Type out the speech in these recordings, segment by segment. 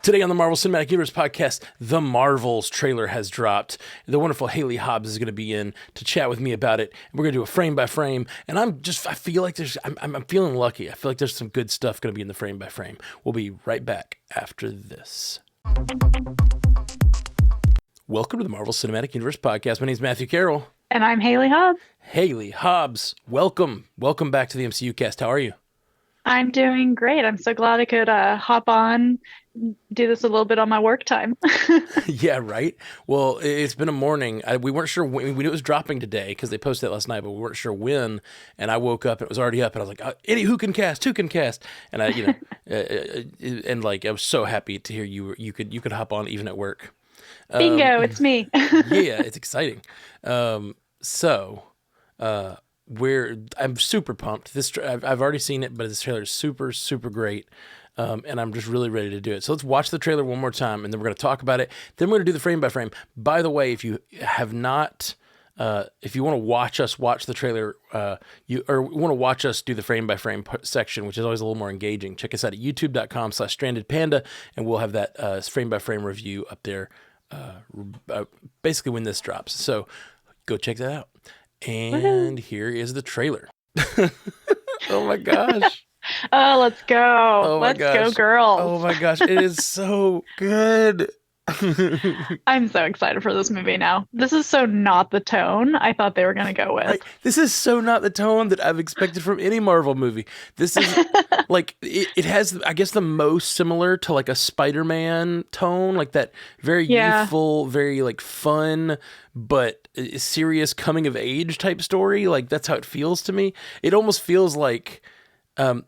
Today on the Marvel Cinematic Universe podcast, The Marvels trailer has dropped. The wonderful Haley Hobbs is going to be in to chat with me about it. We're going to do a frame by frame, and I feel like I'm feeling lucky. I feel like there's some good stuff going to be in the frame by frame. We'll be right back after this. Welcome to the Marvel Cinematic Universe podcast. My name is Matthew Carroll. And I'm Haley Hobbs. Haley Hobbs, welcome. Welcome back to the MCU cast. How are you? I'm doing great. I'm so glad I could hop on, do this a little bit on my work time. Yeah, right? Well, it's been a morning. We weren't sure when, we knew it was dropping today because they posted it last night, but we weren't sure when. And I woke up and it was already up, and I was like, who can cast? Who can cast? And I was so happy to hear you could hop on even at work. Bingo, it's me. Yeah, it's exciting. I'm super pumped. I've already seen it, but this trailer is super, super great. And I'm just really ready to do it. So let's watch the trailer one more time, and then we're going to talk about it. Then we're going to do the frame by frame. By the way, if you have not, if you want to watch us watch the trailer, want to watch us do the frame by frame section, which is always a little more engaging, check us out at youtube.com/strandedpanda, and we'll have that frame by frame review up there basically when this drops. So go check that out. And here is the trailer. Oh my gosh. Oh, let's go. Oh my let's gosh. go, girls. Oh my gosh. It is so good. I'm so excited for this movie now. This is so not the tone I thought they were going to go with. Right. This is so not the tone that I've expected from any Marvel movie. This is like, it has, I guess, the most similar to like a Spider-Man tone, like that very youthful, very like fun, but serious coming of age type story. Like that's how it feels to me. It almost feels like, I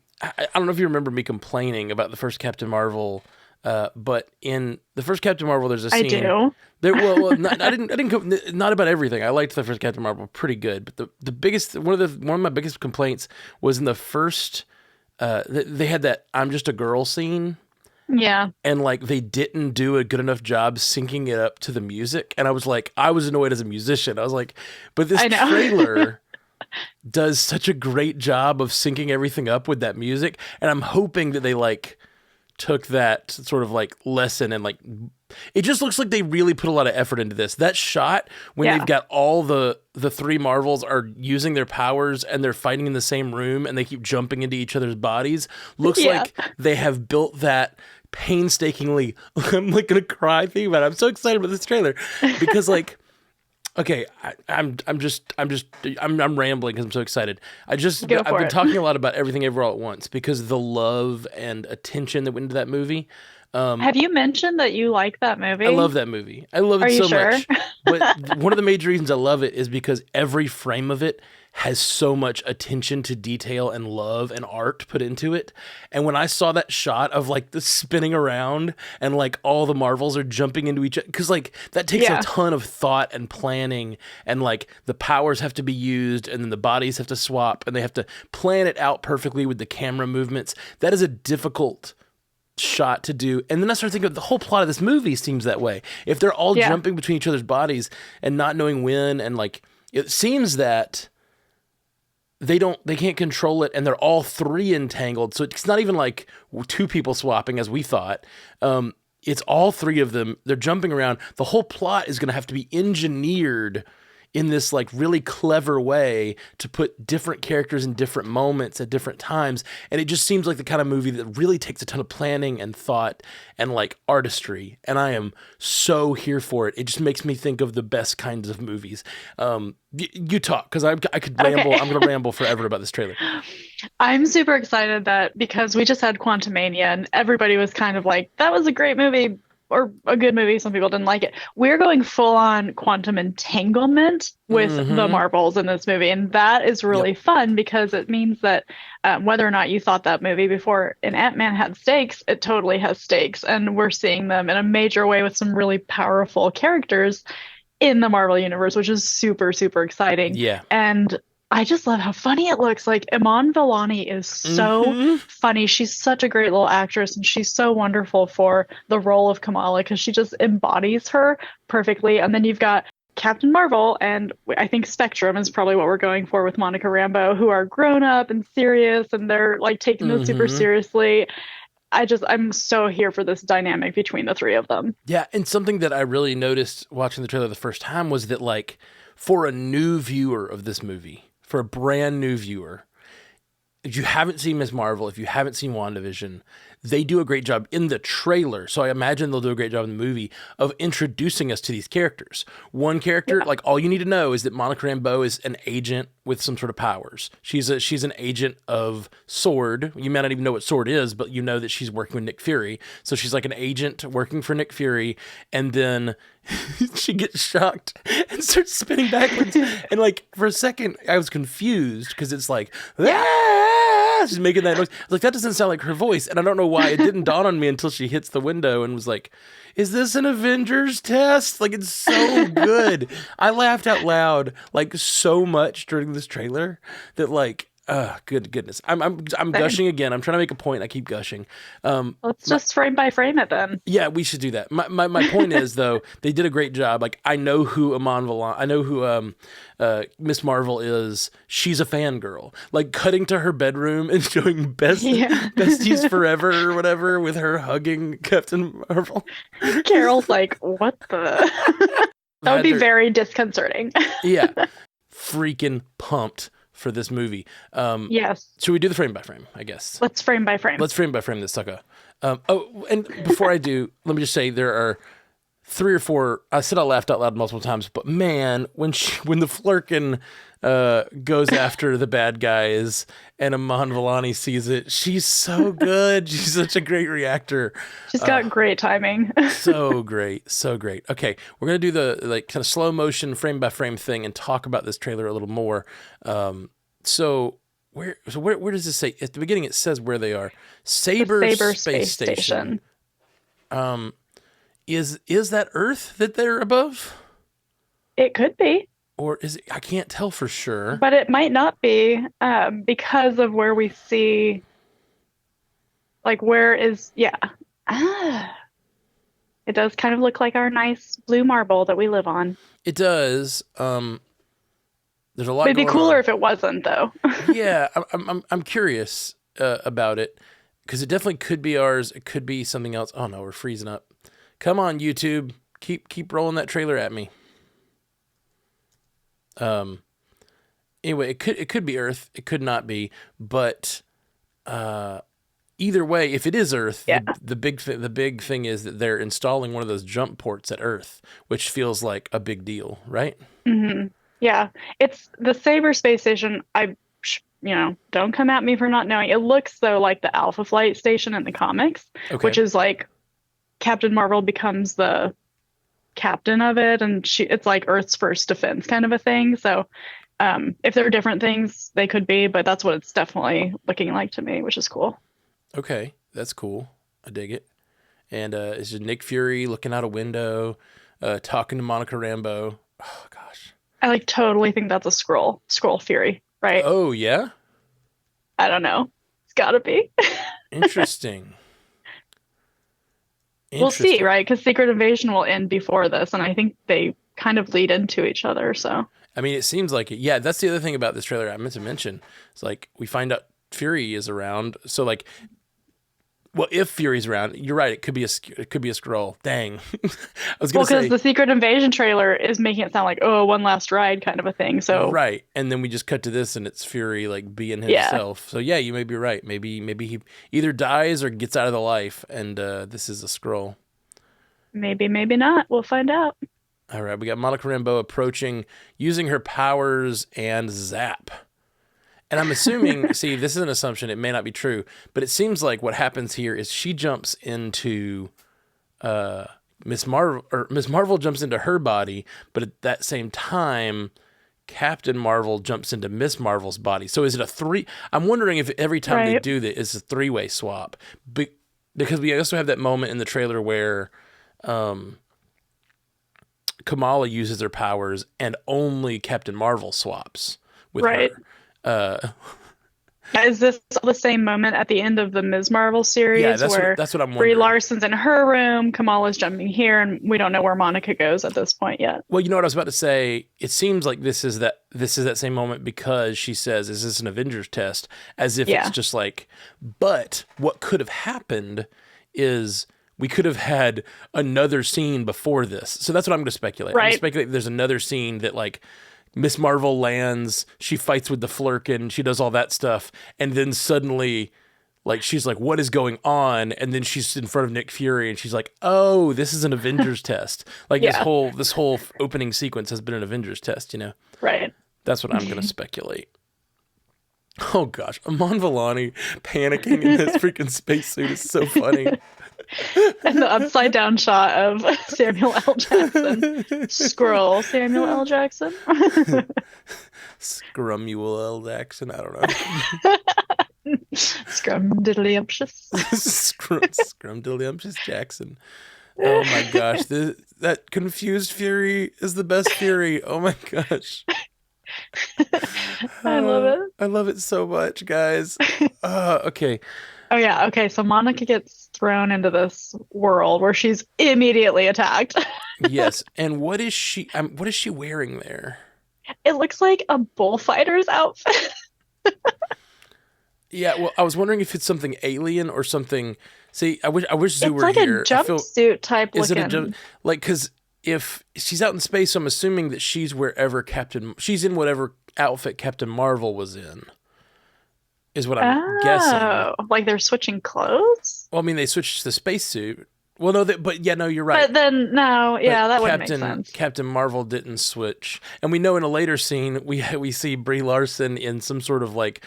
don't know if you remember me complaining about the first Captain Marvel. But in the first Captain Marvel, there's a scene. I do. Not about everything. I liked the first Captain Marvel pretty good, but the biggest one of my biggest complaints was in the first. They had that "I'm just a girl" scene. Yeah. And like they didn't do a good enough job syncing it up to the music, and I was annoyed as a musician. I was like, but this trailer does such a great job of syncing everything up with that music, and I'm hoping that they like took that sort of like lesson and like it just looks like they really put a lot of effort into this. That shot when they've got all the three Marvels are using their powers and they're fighting in the same room and they keep jumping into each other's bodies looks like they have built that painstakingly. I'm like gonna cry thinking about it. I'm so excited about this trailer because like okay, I'm rambling because I'm so excited. I've been talking a lot about Everything Everywhere All at Once because the love and attention that went into that movie. Have you mentioned that you like that movie? I love that movie. I love it so much. But one of the major reasons I love it is because every frame of it has so much attention to detail and love and art put into it. And when I saw that shot of like the spinning around and like all the Marvels are jumping into each other, because like that takes a ton of thought and planning, and like the powers have to be used and then the bodies have to swap and they have to plan it out perfectly with the camera movements. That is a difficult shot to do. And then I started thinking the whole plot of this movie seems that way. If they're all jumping between each other's bodies and not knowing when, and like it seems that they can't control it and they're all three entangled. So it's not even like two people swapping as we thought. It's all three of them. They're jumping around. The whole plot is going to have to be engineered in this like really clever way to put different characters in different moments at different times. And it just seems like the kind of movie that really takes a ton of planning and thought and like artistry. And I am so here for it. It just makes me think of the best kinds of movies. You talk, because I could ramble. I'm going to ramble forever about this trailer. I'm super excited that because we just had Quantumania and everybody was kind of like, that was a great movie. Or a good movie. Some people didn't like it. We're going full on quantum entanglement with the Marvels in this movie. And that is really fun because it means that whether or not you thought that movie before in Ant-Man had stakes, it totally has stakes. And we're seeing them in a major way with some really powerful characters in the Marvel universe, which is super, super exciting. Yeah. And I just love how funny it looks. Like Iman Vellani is so funny. She's such a great little actress, and she's so wonderful for the role of Kamala because she just embodies her perfectly. And then you've got Captain Marvel, and I think Spectrum is probably what we're going for with Monica Rambeau, who are grown up and serious, and they're like taking this super seriously. I'm so here for this dynamic between the three of them. Yeah, and something that I really noticed watching the trailer the first time was that, like, for a new viewer of this movie, for a brand new viewer, if you haven't seen Ms. Marvel, if you haven't seen WandaVision, they do a great job in the trailer. So I imagine they'll do a great job in the movie of introducing us to these characters. One character, like, all you need to know is that Monica Rambeau is an agent with some sort of powers. She's an agent of S.W.O.R.D. You may not even know what S.W.O.R.D. is, but you know that she's working with Nick Fury. So she's like an agent working for Nick Fury, and then she gets shocked and starts spinning backwards. And, like, for a second, I was confused because it's like, she's making that noise. I was like, that doesn't sound like her voice. And I don't know why. It didn't dawn on me until she hits the window and was like, is this an Avengers test? Like, it's so good. I laughed out loud, like, so much during this trailer that, like, good goodness. I'm gushing again. I'm trying to make a point. I keep gushing. Let's just frame by frame it then. Yeah, we should do that. My point is, though, they did a great job. Like, I know who I know who Miss Marvel is. She's a fangirl. Like, cutting to her bedroom and showing besties forever or whatever with her hugging Captain Marvel. Carol's like, what the? That would be very disconcerting. Yeah. Freaking pumped for this movie. Yes. Should we do the frame by frame, I guess? Let's frame by frame. Let's frame by frame this sucker. And before I do, let me just say there are 3 or 4. I said I laughed out loud multiple times, but man, when the Flurkin goes after the bad guys and Iman Vellani sees it, she's so good. She's such a great reactor. She's got great timing. So great. Okay, we're gonna do the, like, kind of slow motion frame by frame thing and talk about this trailer a little more. So where does this say? At the beginning, it says where they are. Saber Space Station. Is that Earth that they're above? It could be. Or is it? I can't tell for sure. But it might not be, because of where we see, like, where is, yeah. It does kind of look like our nice blue marble that we live on. It does. There's a lot. It'd be cooler if it wasn't, though. Yeah, I'm curious about it, because it definitely could be ours. It could be something else. Oh no, we're freezing up. Come on, YouTube, keep rolling that trailer at me. Anyway, it could be Earth. It could not be, but either way, if it is Earth, the big thing is that they're installing one of those jump ports at Earth, which feels like a big deal, right? Mm-hmm. Yeah, it's the Saber Space Station. Don't come at me for not knowing. It looks though like the Alpha Flight Station in the comics, which is like Captain Marvel becomes the captain of it, and it's like Earth's first defense kind of a thing. So if there are different things, they could be, but that's what it's definitely looking like to me, which is cool. Okay, that's cool. I dig it. And it's just Nick Fury looking out a window, talking to Monica Rambeau. Oh gosh, I like totally think that's a Skrull Fury, right? Oh yeah, I don't know. It's gotta be. Interesting. We'll see, right? Because Secret Invasion will end before this, and I think they kind of lead into each other. So, I mean, it seems like it. Yeah, that's the other thing about this trailer I meant to mention. It's like we find out Fury is around. So, like, well, if Fury's around, you're right. It could be a Skrull. Dang, I was gonna say, because the Secret Invasion trailer is making it sound like, oh, one last ride kind of a thing. So right, and then we just cut to this, and it's Fury like being himself. So yeah, you may be right. Maybe he either dies or gets out of the life, and this is a Skrull. Maybe not. We'll find out. All right, we got Monica Rambeau approaching, using her powers and zap. And I'm assuming, see, this is an assumption, it may not be true, but it seems like what happens here is she jumps into Miss Marvel, or Miss Marvel jumps into her body, but at that same time, Captain Marvel jumps into Miss Marvel's body. So is it a 3? I'm wondering if every time they do that, it's a 3-way swap. Because we also have that moment in the trailer where Kamala uses her powers and only Captain Marvel swaps with her. Is this the same moment at the end of the Ms. Marvel Yeah, series where that's what I'm Brie wondering. Larson's in her room, Kamala's jumping here, and we don't know where Monica goes at this point yet? Well, you know what I was about to say. It seems like this is that same moment because she says, "Is this an Avengers test?" As if it's Yeah, just like. But what could have happened is we could have had another scene before this. So that's what I'm going to speculate. I'm going to right. speculate there's another scene that like Miss Marvel lands, she fights with the Flurkin, she does all that stuff, and then suddenly like she's like, "What is going on?" And then she's in front of Nick Fury, and she's like, "Oh, this is an Avengers test." Like Yeah, this whole opening sequence has been an Avengers test. You know, right. that's what I'm gonna speculate. Oh gosh, Amon Villani panicking in this freaking spacesuit is so funny. And the upside down shot of Samuel L. Jackson. Scroll Samuel L. Jackson. Scrumuel L. Jackson. I don't know. Scrumdiddlyumptious. Scrumdiddlyumptious Jackson. Oh my gosh, that confused Fury is the best Fury. Oh my gosh. I love it. I love it so much, guys. Okay. Oh yeah, okay, so Monica gets thrown into this world where she's immediately attacked. Yes. And what is she wearing there? It looks like a bullfighter's outfit. Yeah, well, I was wondering if it's something alien or something. See, I wish Zoo It's were like a here. jumpsuit type Is it a looking. like because if she's out in space, I'm assuming that she's in whatever outfit Captain Marvel was in. Is what I'm guessing. Oh, like they're switching clothes? Well, I mean, they switched to the spacesuit. Well, no, but yeah, no, you're right. But then no, But yeah, that wouldn't make sense. Captain Marvel didn't switch, and we know in a later scene we see Brie Larson in some sort of like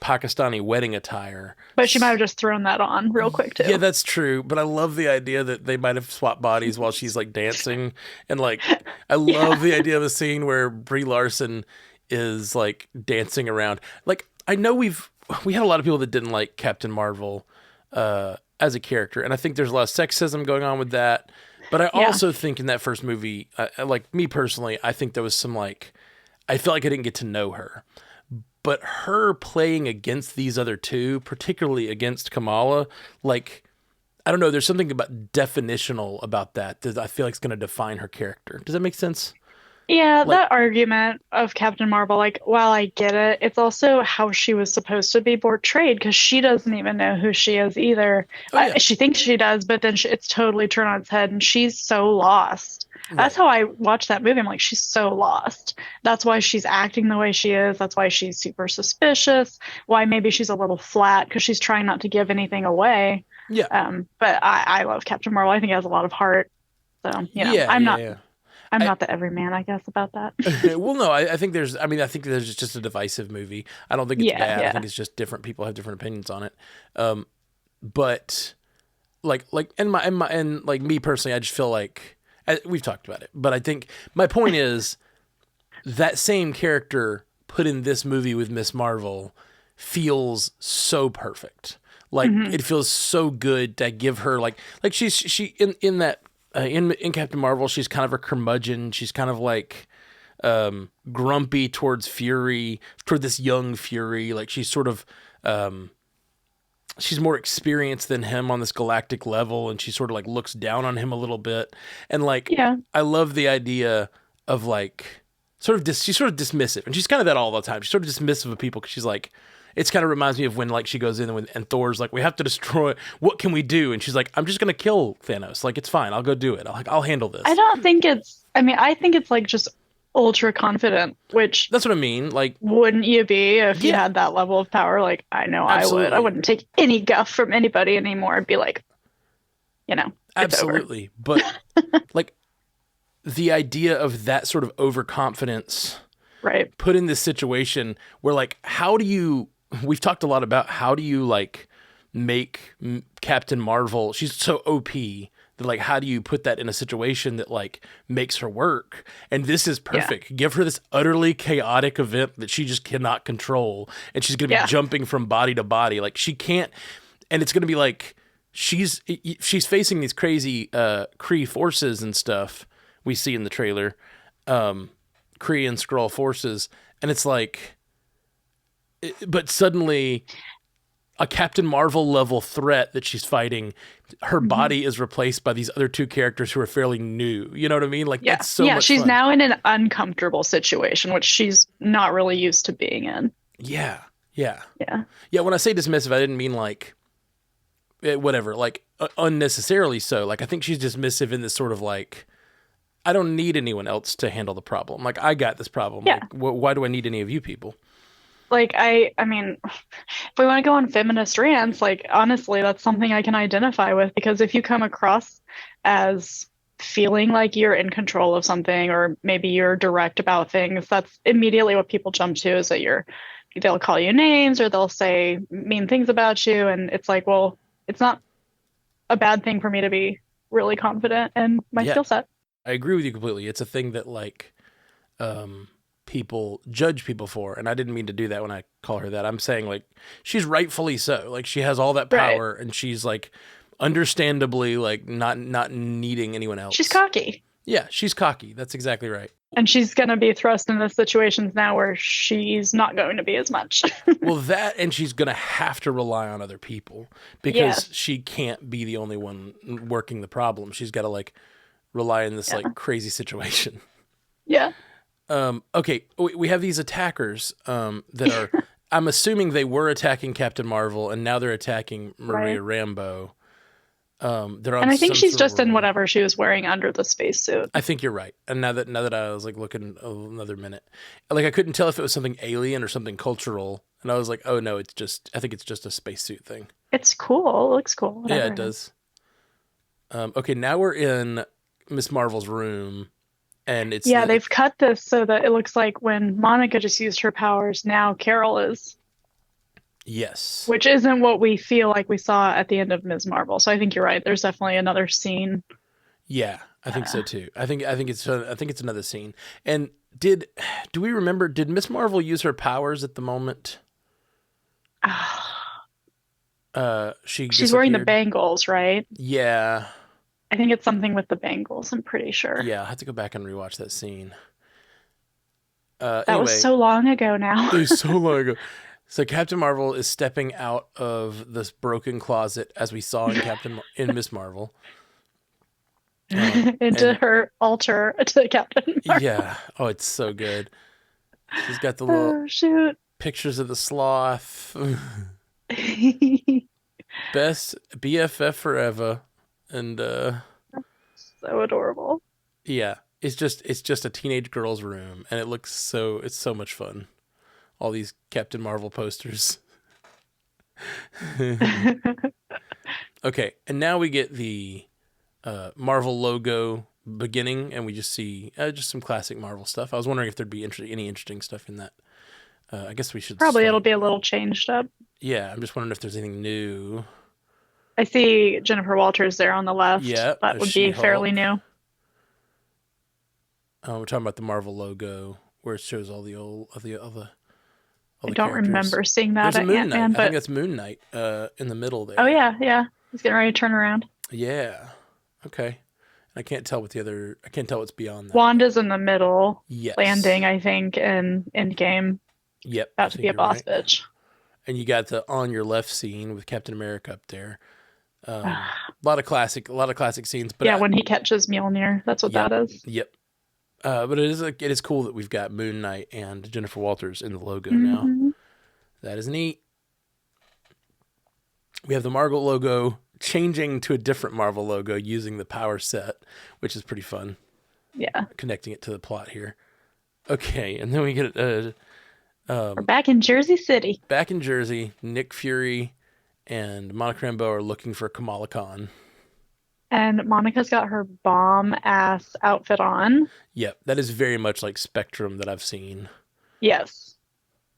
Pakistani wedding attire. But she might have just thrown that on real quick Yeah, too. that's true. But I love the idea that they might have swapped bodies while she's like dancing, and like I Yeah. love the idea of a scene where Brie Larson is like dancing around. Like I know we had a lot of people that didn't like Captain Marvel as a character, and I think there's a lot of sexism going on with that. But I Yeah. also think in that first movie, like me personally, I think there was some like I felt like I didn't get to know her. But her playing against these other two, particularly against Kamala, like I don't know, there's something about definitional about that I feel like is going to define her character. Does that make sense? Yeah, Like, that argument of Captain Marvel, like, while I get it, it's also how she was supposed to be portrayed because she doesn't even know who she is either. oh yeah, She thinks she does, but then it's totally turned on its head and she's so lost. That's right. how I watched that movie. I'm like, she's so lost. That's why she's acting the way she is. That's why she's super suspicious. Why maybe she's a little flat because she's trying not to give anything away. Yeah, But I love Captain Marvel. I think he has a lot of heart. So, yeah, I'm yeah, not yeah. I'm I, not the everyman, I guess, about that. well, no, I think I think there's just a divisive movie. I don't think it's Yeah, bad. I yeah. think it's just different people have different opinions on it. Um, but and like me personally, I just feel like we've talked about it. But I think my point is that same character put in this movie with Miss Marvel feels so perfect. Like Hmm. it feels so good to give her like she in that in Captain Marvel she's kind of a curmudgeon. She's kind of like grumpy towards Fury, toward this young Fury. Like she's sort of she's more experienced than him on this galactic level, and she sort of like looks down on him a little bit. And like Yeah. I love the idea of like she's sort of dismissive, and she's kind of that all the time. She's sort of dismissive of people because she's like, it's kind of reminds me of when like she goes in and Thor's like, we have to destroy. What can we do? And she's like, I'm just gonna kill Thanos. Like it's fine. I'll go do it. I'll handle I this. don't think I think it's like just ultra confident, which That's what I mean. Like wouldn't you be if you yeah, had that level of power? Like, I know I would. I absolutely, wouldn't take any guff from anybody anymore. I'd be like, it's over. absolutely. But like the idea of that sort of overconfidence Right. put in this situation where like how do you we've talked a lot about how do you like make Captain Marvel, she's so OP that like how do you put that in a situation that like makes her work, and this is Yeah. perfect. Give her this utterly chaotic event that she just cannot control, and she's going to be Yeah. jumping from body to body like she can't, and it's going to be like she's facing these crazy Kree forces and stuff we see in the trailer, Kree and Skrull forces, and it's like but suddenly a Captain Marvel level threat that she's fighting, her body is replaced by these other two characters who are fairly new. You know what I mean? Like Yeah. that's so Yeah. much She's fun. now in an uncomfortable situation, which she's not really used to being in. Yeah. Yeah. Yeah. Yeah. When I say dismissive, I didn't mean like whatever, like unnecessarily so. Like I think she's dismissive in this sort of like, I don't need anyone else to handle the problem. Like I got this problem. Yeah. Like why do I need any of you people? Like I mean, if we want to go on feminist rants, like honestly, that's something I can identify with because if you come across as feeling like you're in control of something or maybe you're direct about things, that's immediately what people jump to is that they'll call you names or they'll say mean things about you. And it's like, well, it's not a bad thing for me to be really confident in my Yeah, skill set. I agree with you completely. It's a thing that like people judge people for, and I didn't mean to do that when I call her that. I'm saying like she's rightfully so. Like she has all that Right. power, and she's like understandably like not needing anyone She's else. cocky. Yeah, she's cocky. That's exactly right. And she's going to be thrust into situations now where she's not going to be as much. Well, that and she's gonna have to rely on other people because Yes. she can't be the only one working the problem. She's got to like rely on this Yeah. like crazy situation. Yeah. Okay, we have these attackers that are. I'm assuming they were attacking Captain Marvel, and now they're attacking Maria Right. Rambeau. They're on And I think some she's sort of just in roll. whatever she was wearing under the spacesuit. I think you're right. And now that I was like looking another minute, like I couldn't tell if it was something alien or something cultural, and I was like, oh no, I think it's just a spacesuit thing. It's cool. It looks cool. Yeah, Whatever. it does. Okay, now we're in Miss Marvel's room, and it's Yeah, they've cut this so that it looks like when Monica just used her powers, now Carol is, yes. which isn't what we feel like we saw at the end of Ms. Marvel. So I think you're right. There's definitely another scene. Yeah, I think so Uh, too. I think it's another scene. And do we remember? Did Miss Marvel use her powers at the moment? She she's wearing the disappeared. bangles, right? Yeah, I think it's something with the bangles, I'm pretty sure. yeah. I have to go back and rewatch that scene. That was Anyway, so long ago now. it was so long ago. So Captain Marvel is stepping out of this broken closet, as we saw in Miss Marvel. Into And her altar to Captain Marvel. yeah, oh, it's so good. She's got the little Oh, shoot. pictures of the sloth. Best BFF forever, and So adorable. yeah, it's just a teenage girl's room, and it's so much fun. All these Captain Marvel posters. Okay, and now we get the Marvel logo beginning, and we just see just some classic Marvel stuff. I was wondering if there'd be any interesting stuff in that. I guess we should Probably it'll start. be a little changed up. Yeah, I'm just wondering if there's anything new. I see Jennifer Walters there on the left. Yeah, That a would be fairly She-Hulk. new. We're talking about the Marvel logo where it shows all I the don't characters. remember seeing that There's a at Moon Knight. Ant-Man, I think but that's Moon Knight in the middle oh there. yeah, yeah. He's getting ready to turn around. Yeah. Okay. I can't tell I can't tell what's beyond that. Wanda's in the middle, Yes. landing, I think, in Endgame. Yep. I About to be think a you're boss right. bitch. And you got the on your left scene with Captain America up there. A lot of classic scenes. But Yeah, when he catches Mjolnir, that's what yep, that is. yep. But it is cool that we've got Moon Knight and Jennifer Walters in the logo now. Hmm. That is neat. We have the Marvel logo changing to a different Marvel logo using the power set, which is pretty fun. Yeah. Connecting it to the plot here. Okay, and then we get We're back in Jersey City. back in Jersey. Nick Fury and Monica Rambeau are looking for Kamala Khan. And Monica's got her bomb ass outfit on. Yep, that is very much like Spectrum that I've seen. Yes.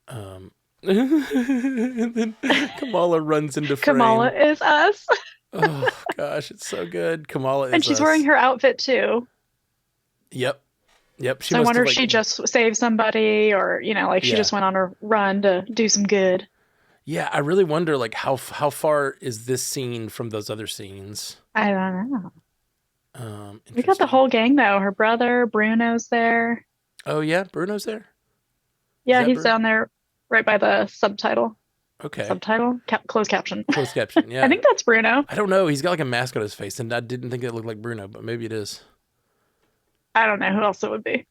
And then Kamala runs into frame. Kamala is us. Oh gosh, it's so good. Kamala is And she's us. wearing her outfit too. Yep. Yep. She So I must wonder have if like, she just saved somebody or, like she yeah. just went on a run to do some good. Yeah, I really wonder like how far is this scene from those other scenes? I don't know. We got the Interesting. whole gang though. Her brother, Bruno's there. Oh yeah, Bruno's there. Is Yeah, that he's Bruno? down there right by the subtitle. Okay. Subtitle? Closed caption. Closed caption. I Yeah. think that's Bruno. I don't know. He's got like a mask on his face, and I didn't think it looked like Bruno, but maybe it is. I don't know who else it would be.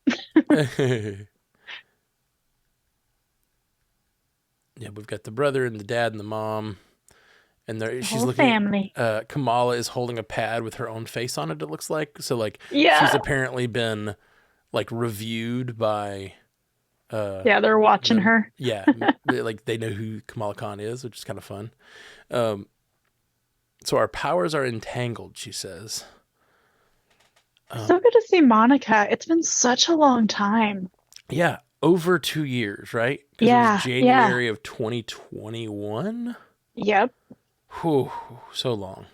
Yeah, we've got the brother and the dad and the mom, and The she's whole looking. family. Kamala is holding a pad with her own face on it. It looks like so. Like she's Yeah. apparently been like reviewed by Yeah, they're watching them. her. Yeah, like they know who Kamala Khan is, which is kind of fun. Um, so our powers are entangled, she says. So good to see Monica. It's been such a long time. Yeah, over 2 years, right? Because it was Yeah, yeah. January of 2021. Yep. Whew, so long.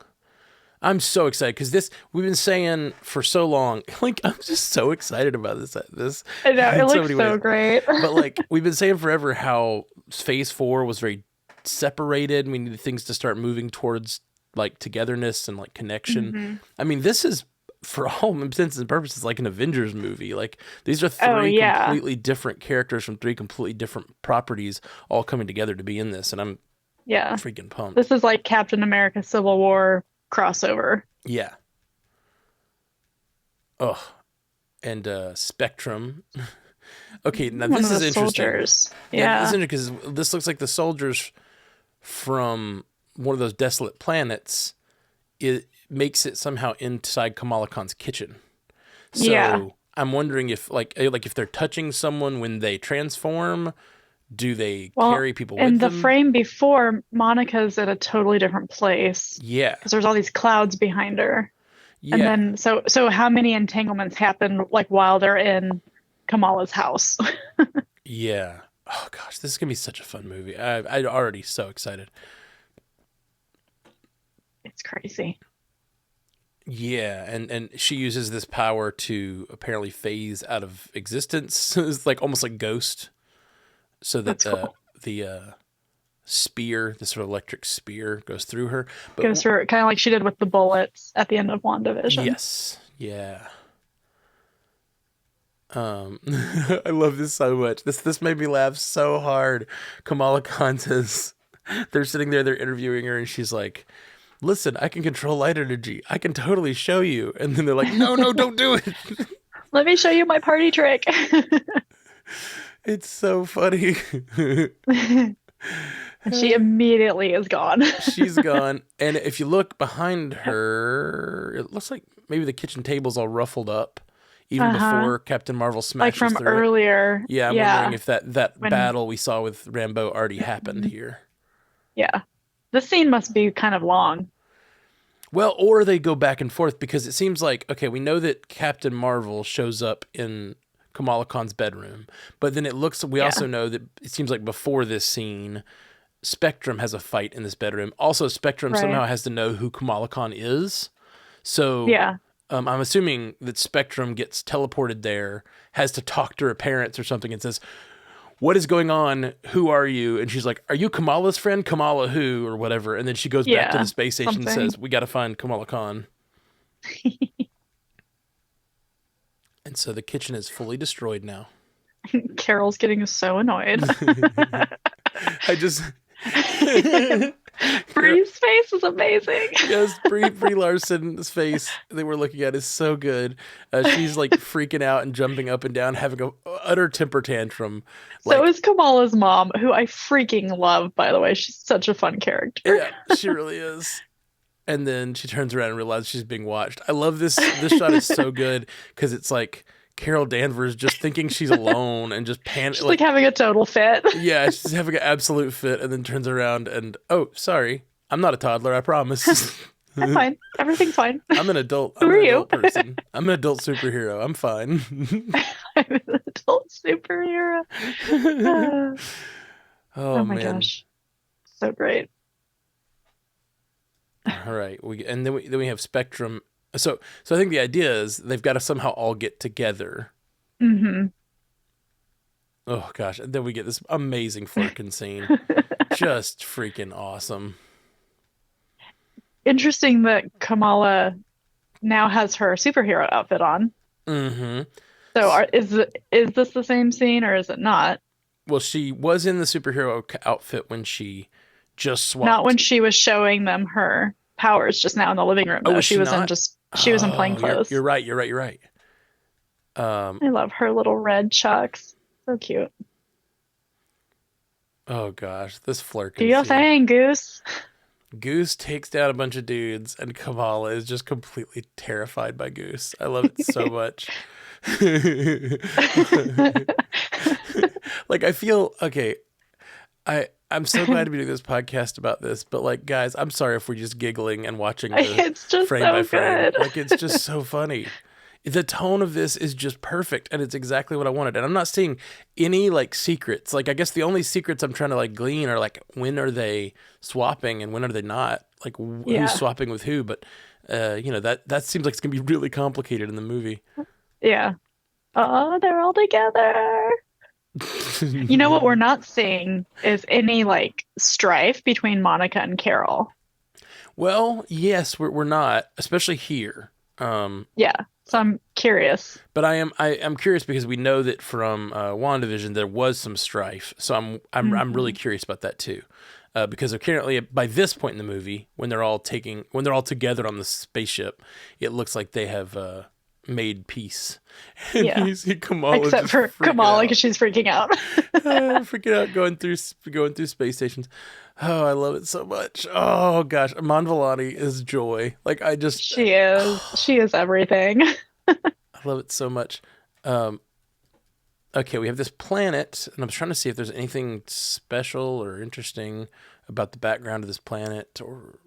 I'm so excited because we've been saying for so long. Like I'm just so excited about this I know, it in so looks many so ways. great. But like we've been saying forever how Phase 4 was very separated. We needed things to start moving towards like togetherness and like connection. hmm I mean, this is for all intents and purposes like an Avengers movie. Like these are Oh, three yeah. completely different characters from three completely different properties all coming together to be in this, and I'm Yeah. freaking pumped. This is like Captain America Civil War crossover. Yeah. Oh, and Spectrum. Okay, now One this of the is interesting. soldiers. Yeah, this is Yeah. interesting because this looks like the soldiers from one of those desolate planets. It makes it somehow inside Kamala Khan's kitchen. Yeah. So I'm wondering if like if they're touching someone when they transform, do they Well, carry people in with the them? frame before, Monica's at a totally different place Yeah, because there's all these clouds behind her. And yeah, then so how many entanglements happen like while they're in Kamala's house? yeah. Oh gosh, this is gonna be such a fun movie. I'm already so excited. It's crazy. Yeah, and she uses this power to apparently phase out of existence. It's like almost like Ghost, so that That's cool. the spear, the sort of electric spear, goes through her. But Goes through kind of like she did with the bullets at the end of WandaVision. yes, yeah. I love this so much. This made me laugh so hard. Kamala Khan says they're sitting there, they're interviewing her, and she's like, "Listen, I can control light energy. I can totally show you." And then they're like, "No, no, don't do it." Let me show you my party trick. It's so funny. And she immediately is gone. She's gone. And if you look behind her, it looks like maybe the kitchen table's all ruffled up even Uh-huh. before Captain Marvel Like smashes from through it. earlier. Yeah, I'm wondering Yeah. if that When battle we saw with Rambeau already happened Mhm. here. Yeah. This scene must be kind of long. Well, or they go back and forth because it seems like, okay, we know that Captain Marvel shows up in Kamala Khan's bedroom, but then we Yeah. also know that it seems like before this scene, Spectrum has a fight in this bedroom. Also, Spectrum Right. somehow has to know who Kamala Khan is. So Yeah. I'm assuming that Spectrum gets teleported there, has to talk to her parents or something, and says, "What is going on? Who are you?" And she's like, "Are you Kamala's friend? Kamala who?" or whatever. And then she goes back to the Yeah. space station and Something. says, "We got to find Kamala Khan." And so the kitchen is fully destroyed now. Carol's getting so annoyed. I just. Bree's face is amazing. Yes, Brie Larson's face that we're looking at is so good. She's like freaking out and jumping up and down, having a utter temper tantrum. So Like, is Kamala's mom, who I freaking love, by the way. She's such a fun character. yeah, she really is. And then she turns around and realizes she's being watched. I love this. This shot is so good because it's like Carol Danvers just thinking she's alone and just panic. She's like having a total fit. Yeah, she's having an absolute fit, and then turns around and, oh, sorry, I'm not a toddler. I promise. I'm fine. Everything's fine. I'm an adult. Who I'm are an you? adult person. I'm an adult superhero. I'm fine. I'm an adult superhero. Ah, Oh oh my man. gosh. So great. All right. We have Spectrum. So I think the idea is they've got to somehow all get together. hmm Oh gosh. And then we get this amazing flirting scene. Just freaking awesome. Interesting that Kamala now has her superhero outfit on. Mm-hmm. So is this the same scene or is it not? Well, she was in the superhero outfit when she just swapped. Not when she was showing them her powers just now in the living room, Oh, though. was She she was in not? just she was in plain Oh, clothes. you're right. You're right. You're right. I love her little red chucks. So cute. Oh gosh, this Do flirting your scene. thing, Goose. Goose takes down a bunch of dudes, and Kamala is just completely terrified by Goose. I love it so much. Like, I feel okay. I'm so glad to be doing this podcast about this, but like, guys, I'm sorry if we're just giggling and watching the It's just frame so by frame. good. Like, it's just so funny. The tone of this is just perfect, and it's exactly what I wanted. And I'm not seeing any like secrets. Like, I guess the only secrets I'm trying to like glean are like, when are they swapping and when are they not? Like, Yeah. who's swapping with who? But that seems like it's gonna be really complicated in the movie. Yeah. Oh, they're all together. You know what we're not seeing is any like strife between Monica and Carol. Well, yes, we're not, especially here. Yeah. So I'm curious. But I'm curious because we know that from WandaVision there was some strife. So I'm really curious about that too. Because apparently by this point in the movie, when they're all together on the spaceship, it looks like they have made peace. And Yeah. Kamala Except for Kamala because she's freaking out. freaking out going through space stations. Oh, I love it so much. Oh gosh, Iman Vellani is joy. Like, She is everything. I love it so much. Okay, we have this planet, and I'm trying to see if there's anything special or interesting about the background of this planet. Or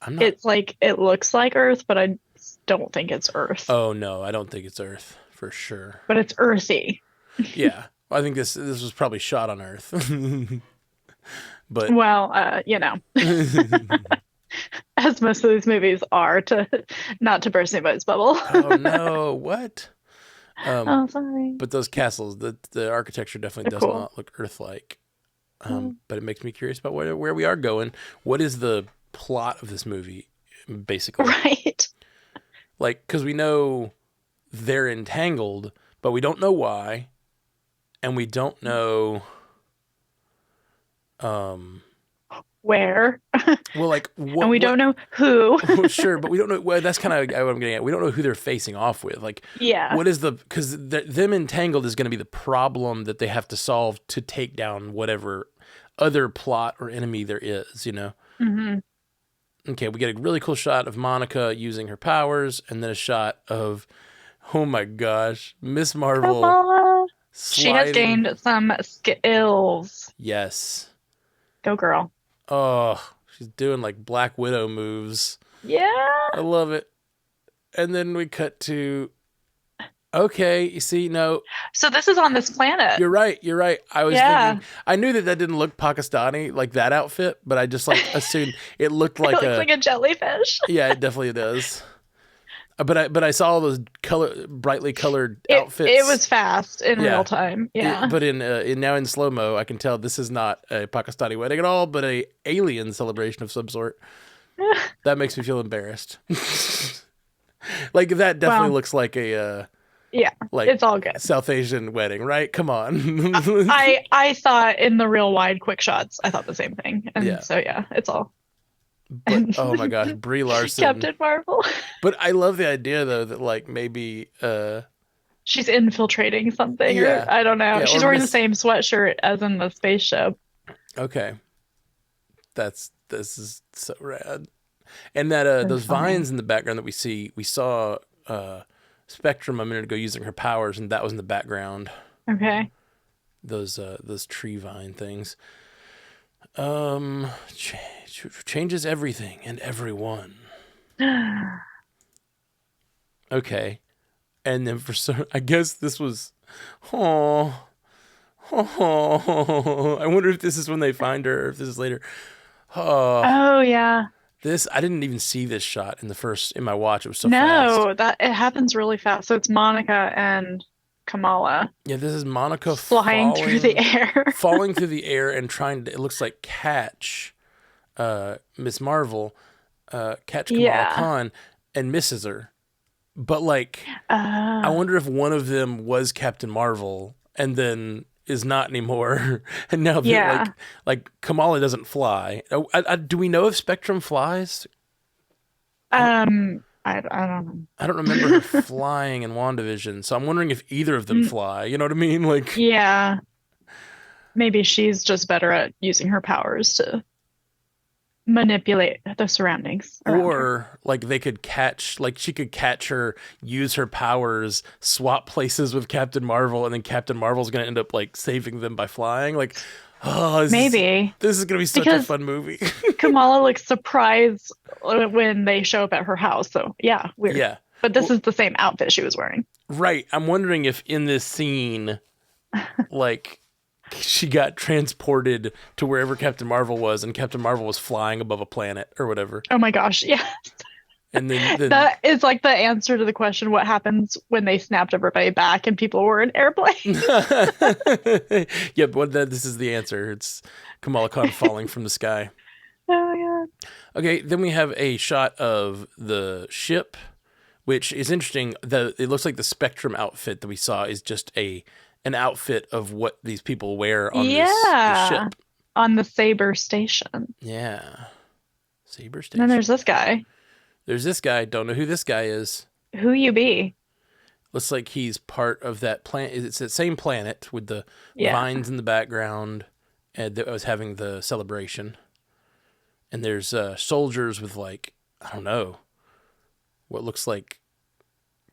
I'm not. It's like it looks like Earth, but I don't think it's Earth. Oh no, I don't think it's Earth for sure. But it's earthy. Yeah, I think this was probably shot on Earth. But well, as most of these movies are, not to burst anybody's bubble. Oh no, what? Oh, sorry. But those castles, the architecture definitely does not look Earth-like. But it makes me curious about where we are going. What is the plot of this movie, basically? Right. Like, because we know they're entangled, but we don't know why, and we don't know where. Well, like, what, and we don't know who. Sure, but we don't know. Well, that's kind of what I'm getting at. We don't know who they're facing off with. Like, yeah, what is because them entangled is going to be the problem that they have to solve to take down whatever other plot or enemy there is. Mm-hmm. Okay, we get a really cool shot of Monica using her powers, and then a shot of, oh my gosh, Miss Marvel. She has gained some skills. Yes. Go girl. Oh, she's doing like Black Widow moves. Yeah. I love it. And then we cut to, okay, you see, no. So this is on this planet. You're right. I was thinking, I knew that didn't look Pakistani, like that outfit, but I just like assumed it looked like it looks like a jellyfish. Yeah, it definitely does. But I saw all those brightly colored outfits. It was fast in real time. Yeah. But in now in slow mo, I can tell this is not a Pakistani wedding at all, but a alien celebration of some sort. That makes me feel embarrassed. Like, that definitely looks like a like, it's all good. South Asian wedding, right? Come on. I thought in the real wide quick shots, I thought the same thing, and so it's all. But oh my gosh, Brie Larson, Captain Marvel. But I love the idea though that like maybe she's infiltrating something, or I don't know. She's wearing the same sweatshirt as in the spaceship. Okay, this is so rad. And that those vines in the background that we saw Spectrum a minute ago using her powers, and that was in the background. Okay. Those tree vine things. Changes everything and everyone. Okay. And then I guess this was, I wonder if this is when they find her, or if this is later. Oh yeah. I didn't even see this shot in my watch. It was so fast. No, it happens really fast. So it's Monica and Kamala. Yeah, this is Monica flying through the air. falling through the air and trying to, it looks like, catch Miss Marvel, catch Kamala Khan, and misses her. But like, I wonder if one of them was Captain Marvel, and then is not anymore. And now Yeah. that like Kamala doesn't fly. Do we know if Spectrum flies? I don't know. I don't remember her flying in WandaVision, so I'm wondering if either of them fly. You know what I mean? Like, Yeah. Maybe she's just better at using her powers to manipulate the surroundings around her. or like they could catch, like she could catch her, use her powers, swap places with Captain Marvel, and then Captain Marvel's gonna end up like saving them by flying. Like, oh, Maybe. this is gonna be such a fun movie. Kamala looks surprised when they show up at her house. So yeah, weird. Yeah. But this is the same outfit she was wearing. Right. I'm wondering if in this scene, like, she got transported to wherever Captain Marvel was, and Captain Marvel was flying above a planet or whatever. Oh my gosh, yeah. And then that is like the answer to the question, what happens when they snapped everybody back and people were in airplanes? yeah, but this is the answer. It's Kamala Khan falling from the sky. Oh yeah. Okay, then we have a shot of the ship, which is interesting. It looks like the Spectrum outfit that we saw is just an outfit of what these people wear on this ship. On the Saber station. Yeah. Saber station. And then there's this guy. There's this guy. Don't know who this guy is. Who you be? Looks like he's part of that planet. It's that same planet with the vines in the background and that was having the celebration. And there's soldiers with like, I don't know, what looks like,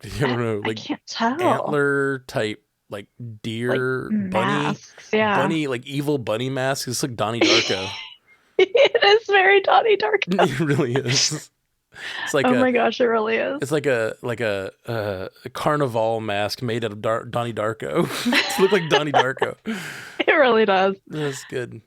I don't know, like I can't tell. Antler type, like deer, like bunny, masks, yeah. bunny, like evil bunny masks. It's like Donnie Darko. It is very Donnie Darko. It really is. It's like oh my gosh, it really is. It's like a carnival mask made out of Donnie Darko. It looks like Donnie Darko. It really does. That's good.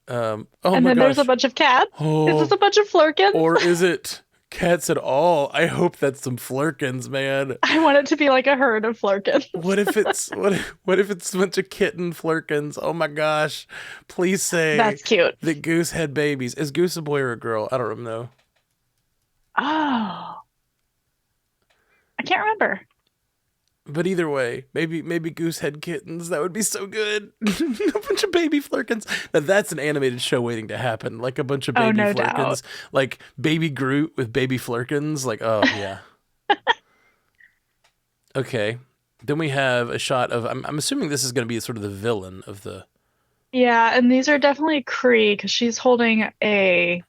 And then there's a bunch of cats. Is this a bunch of flurkins? Or is it cats at all? I hope that's some flurkins, man. I want it to be like a herd of flurkins. What if it's what if it's a bunch of kitten flurkins? Oh my gosh. Please say that's cute. That Goose had babies. Is Goose a boy or a girl? I don't know. Oh. I can't remember. But either way, maybe Goose had kittens. That would be so good. A bunch of baby flurkins. Now that's an animated show waiting to happen. Like a bunch of baby no flurkins. doubt. Like Baby Groot with baby flurkins. Like, oh yeah. Okay. Then we have a shot of, I'm assuming this is going to be sort of the villain of the... Yeah, and these are definitely Kree, because she's holding a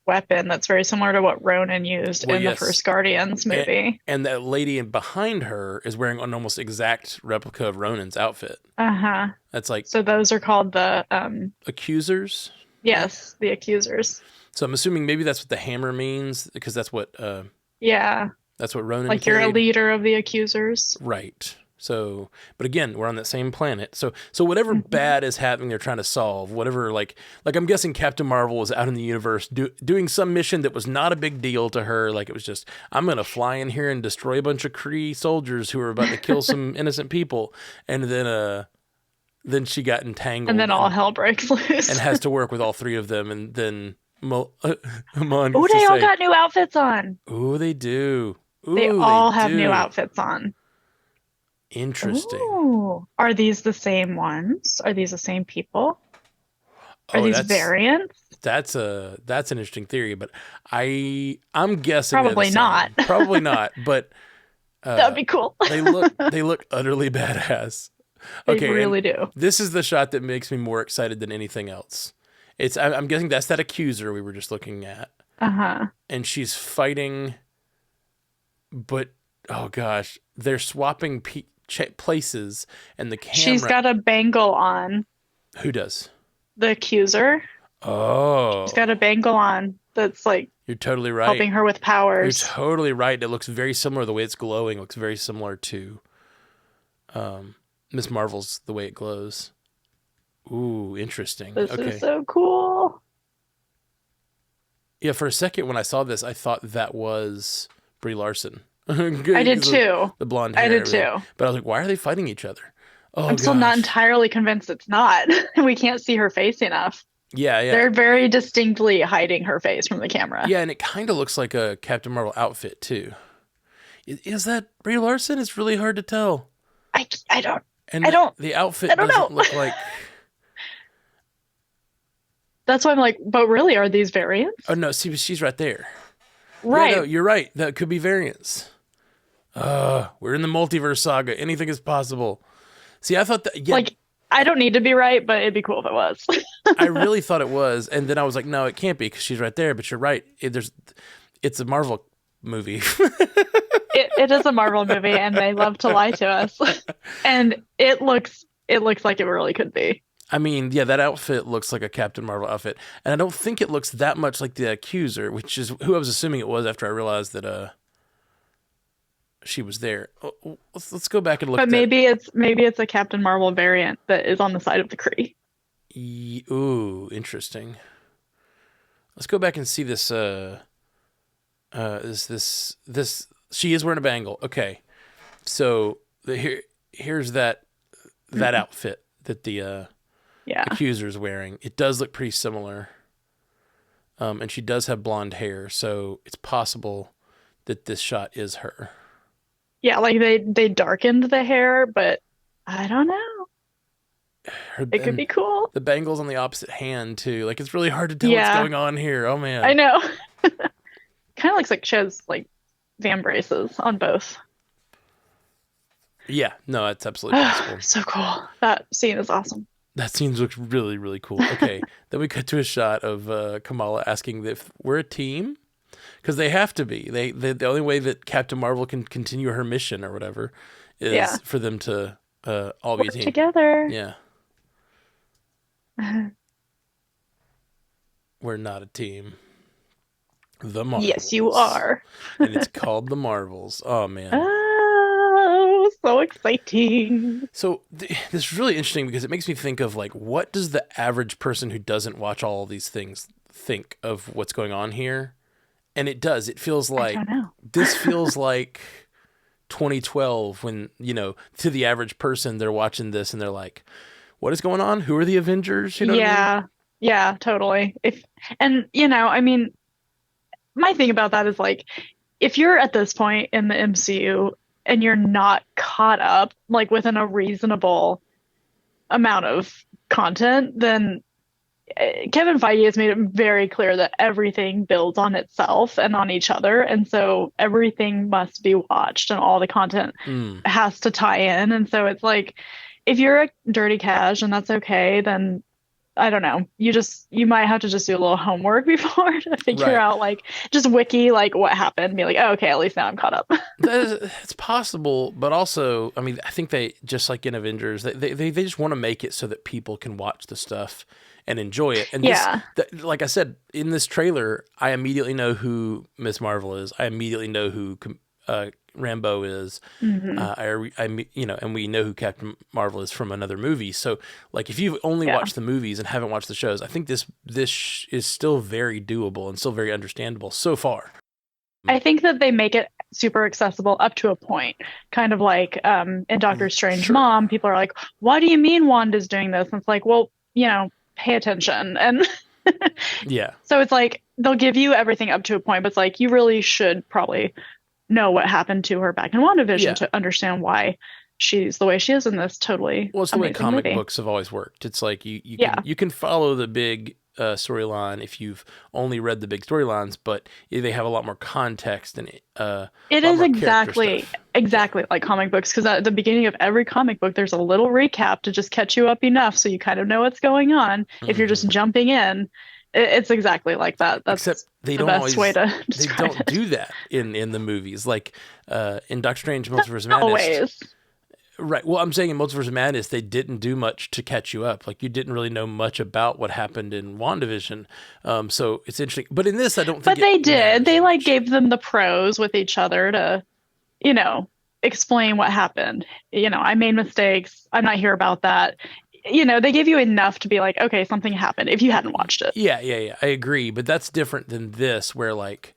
weapon that's very similar to what Ronan used in the first Guardians movie. And that lady behind her is wearing an almost exact replica of Ronan's outfit. Uh-huh. That's like... So those are called the... Accusers? Yes, the Accusers. So I'm assuming maybe that's what the hammer means, because that's what... yeah. That's what Ronan like carried. You're a leader of the Accusers. Right. So, but again, we're on that same planet. So whatever bad is happening, they're trying to solve. Whatever, like I'm guessing Captain Marvel was out in the universe doing some mission that was not a big deal to her. Like it was just, I'm gonna fly in here and destroy a bunch of Kree soldiers who are about to kill some innocent people, and then she got entangled, and then all hell breaks loose, and has to work with all three of them, and then Amon. Oh, they all got new outfits on. Oh, they do. Ooh, they all have new outfits on. Interesting. Ooh. Are these the same ones? Are these the same people? Are these variants? That's an interesting theory, but I'm guessing probably not. Probably not, but that'd be cool. they look utterly badass. Okay, they really do. This is the shot that makes me more excited than anything else. I'm guessing that's that accuser we were just looking at. Uh-huh. And she's fighting, but oh gosh, they're swapping places, and the camera... She's got a bangle on. Who does? The accuser. Oh. She's got a bangle on that's like... You're totally right. Helping her with powers. You're totally right. It looks very similar. The way it's glowing looks very similar to Miss Marvel's, the way it glows. Ooh, interesting. This is so cool. Yeah, for a second when I saw this, I thought that was Brie Larson. I did too. The blonde hair. I did too. But I was like, why are they fighting each other? Oh, I'm still not entirely convinced it's not. We can't see her face enough. Yeah. They're very distinctly hiding her face from the camera. Yeah, and it kind of looks like a Captain Marvel outfit too. Is that Brie Larson? It's really hard to tell. I don't. And the outfit I don't doesn't know. look like. That's why I'm like, but really, are these variants? Oh no, see, she's right there. Yeah, Right. no, you're right. That could be variants. We're in the multiverse saga. Anything is possible. See, I thought that. Yeah, Like, I don't need to be right, but it'd be cool if it was. I really thought it was, and then I was like, no, it can't be because she's right there. But you're right. It's a Marvel movie. It is a Marvel movie, and they love to lie to us. And it looks like it really could be. I mean, yeah, that outfit looks like a Captain Marvel outfit, and I don't think it looks that much like the Accuser, which is who I was assuming it was after I realized that she was there. Let's go back and look. But maybe it's a Captain Marvel variant that is on the side of the Kree. Ooh, interesting. Let's go back and see this. Is this? She is wearing a bangle. Okay, so here's that outfit that the Yeah. Accuser is wearing. It does look pretty similar. And she does have blonde hair, so it's possible that this shot is her. Yeah, like they darkened the hair, but I don't know. It could be cool. The bangle's on the opposite hand too. Like it's really hard to tell what's going on here. Oh man. I know. Kind of looks like she has like van braces on both. Yeah, no, that's absolutely possible. So cool. That scene is awesome. That scene looks really, really cool. Okay, then we cut to a shot of Kamala asking if we're a team, because they have to be. The only way that Captain Marvel can continue her mission or whatever is for them to all be a team together. Yeah. We're not a team. The Marvels. Yes, you are. And it's called The Marvels. Oh, man. Oh, so exciting. So this is really interesting because it makes me think of, like, what does the average person who doesn't watch all of these things think of what's going on here? And it does. It feels like... I don't know. This feels like 2012 when, to the average person, they're watching this and they're like, what is going on? Who are the Avengers? You know what I mean? Yeah, totally. I mean, my thing about that is like, if you're at this point in the MCU and you're not caught up, like within a reasonable amount of content, then Kevin Feige has made it very clear that everything builds on itself and on each other. And so everything must be watched and all the content has to tie in. And so it's like, if you're a dirty cash and that's okay, then I don't know. You might have to just do a little homework before to figure out, like, just wiki, like, what happened. Be like, oh, okay, at least now I'm caught up. It's possible, but also, I mean, I think they, just like in Avengers, they just want to make it so that people can watch the stuff and enjoy it. And like I said, in this trailer, I immediately know who Miss Marvel is. I immediately know who Rambeau is. And we know who Captain Marvel is from another movie. So, like, if you've only watched the movies and haven't watched the shows, I think this is still very doable and still very understandable so far. I think that they make it super accessible up to a point. Kind of like in Doctor Strange Mom, people are like, why do you mean Wanda's doing this? And it's like, well, pay attention. And so it's like they'll give you everything up to a point, but it's like you really should probably know what happened to her back in WandaVision to understand why she's the way she is in this totally it's the way comic books have always worked. It's like you can follow the big storyline if you've only read the big storylines, but they have a lot more context and it is exactly like comic books, because at the beginning of every comic book there's a little recap to just catch you up enough so you kind of know what's going on. If you're just jumping in, it's exactly like that. That's Except they the don't best always, way to they don't do that in the movies. Like in Doctor Strange Multiverse of Madness. Always. Right. Well, I'm saying in Multiverse of Madness, they didn't do much to catch you up. Like, you didn't really know much about what happened in WandaVision. So it's interesting. But in this, I don't think But they did. They, like, gave them the pros with each other to, explain what happened. I made mistakes. I'm not here about that. They gave you enough to be like, okay, something happened if you hadn't watched it. Yeah. I agree. But that's different than this, where, like,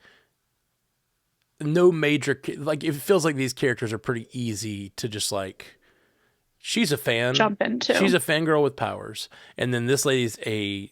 no major, like, it feels like these characters are pretty easy to just, like, she's a fan. Jump into. She's a fangirl with powers. And then this lady's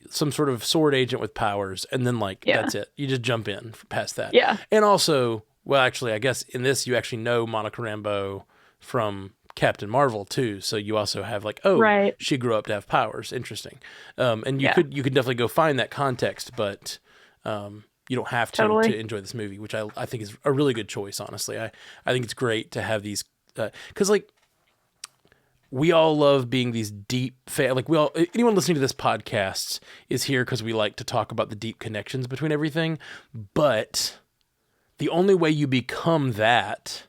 some sort of sword agent with powers. And then, like, that's it. You just jump in past that. Yeah. And also, well, actually, I guess in this, you actually know Monica Rambeau from Captain Marvel too. So you also have like, right. she grew up to have powers. Interesting. And you could definitely go find that context, but you don't have to enjoy this movie, which I think is a really good choice. Honestly, I think it's great to have these, because like we all love being these deep fan. Like anyone listening to this podcast is here because we like to talk about the deep connections between everything. But the only way you become that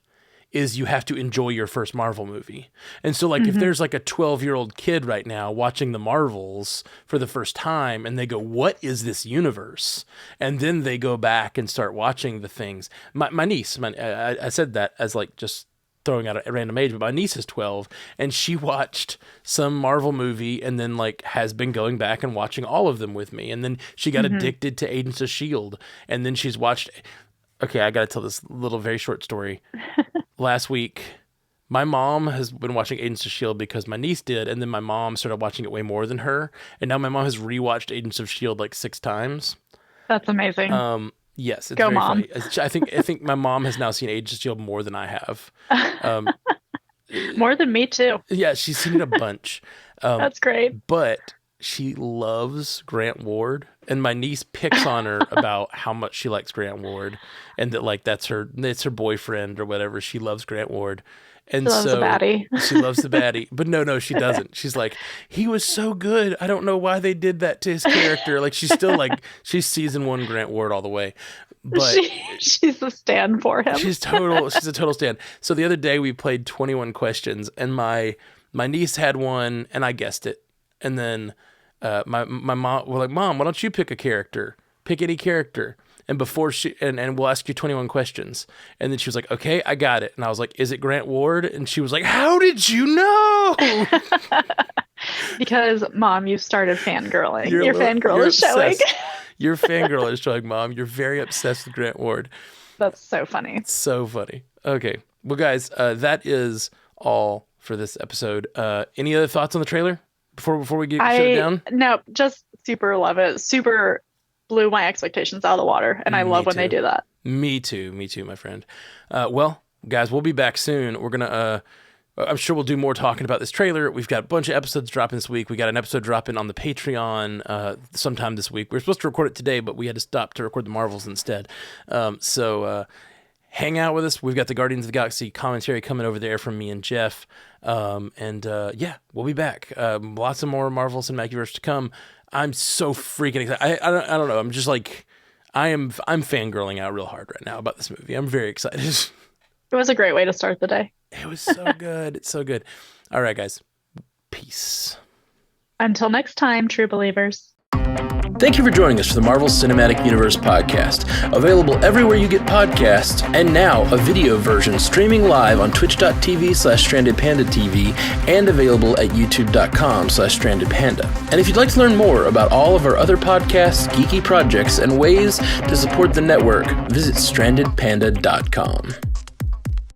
is you have to enjoy your first Marvel movie. And so like if there's like a 12-year-old kid right now watching the Marvels for the first time and they go, what is this universe? And then they go back and start watching the things. My niece, I said that as like just throwing out a random age, but my niece is 12 and she watched some Marvel movie and then like has been going back and watching all of them with me. And then she got addicted to Agents of S.H.I.E.L.D. And then she's watched, okay, I got to tell this little very short story. Last week, my mom has been watching Agents of S.H.I.E.L.D. because my niece did. And then my mom started watching it way more than her. And now my mom has rewatched Agents of S.H.I.E.L.D. like 6 times. That's amazing. Yes, it's Go very Mom. funny. I think my mom has now seen Agents of S.H.I.E.L.D. more than I have. More than me too. Yeah, she's seen it a bunch. That's great. But she loves Grant Ward, and my niece picks on her about how much she likes Grant Ward, and that like it's her boyfriend or whatever. She loves Grant Ward. And she loves the baddie. She loves the baddie. But no, she doesn't. She's like, he was so good. I don't know why they did that to his character. Like she's still like, she's season 1 Grant Ward all the way. But she's a stan for him. She's a total stan. So the other day we played 21 questions and my niece had one and I guessed it. And then my mom, we're like, Mom, why don't you pick a character? Pick any character. And before and we'll ask you 21 questions. And then she was like, okay, I got it. And I was like, is it Grant Ward? And she was like, how did you know? Because Mom, you started fangirling. Your fangirl is showing. Your fangirl is showing, Mom. You're very obsessed with Grant Ward. That's so funny. It's so funny. Okay. Well, guys, that is all for this episode. Any other thoughts on the trailer before we shut it down? No, just super love it. Super blew my expectations out of the water, and I love when they do that. Me too, my friend. Well, guys, we'll be back soon. We're gonna I'm sure we'll do more talking about this trailer. We've got a bunch of episodes dropping this week. We got an episode dropping on the Patreon sometime this week. We were supposed to record it today, but we had to stop to record the Marvels instead. So hang out with us. We've got the Guardians of the Galaxy commentary coming over there from me and Jeff. Yeah, we'll be back. Lots of more Marvel Cinematic Universe to come. I'm so freaking excited. I don't know. I'm just like, I'm fangirling out real hard right now about this movie. I'm very excited. It was a great way to start the day. It was so good. It's so good. All right, guys. Peace. Until next time, true believers. Thank you for joining us for the Marvel Cinematic Universe podcast, available everywhere you get podcasts, and now a video version streaming live on twitch.tv/strandedpandatv and available at youtube.com/strandedpanda. And if you'd like to learn more about all of our other podcasts, geeky projects, and ways to support the network, visit strandedpanda.com.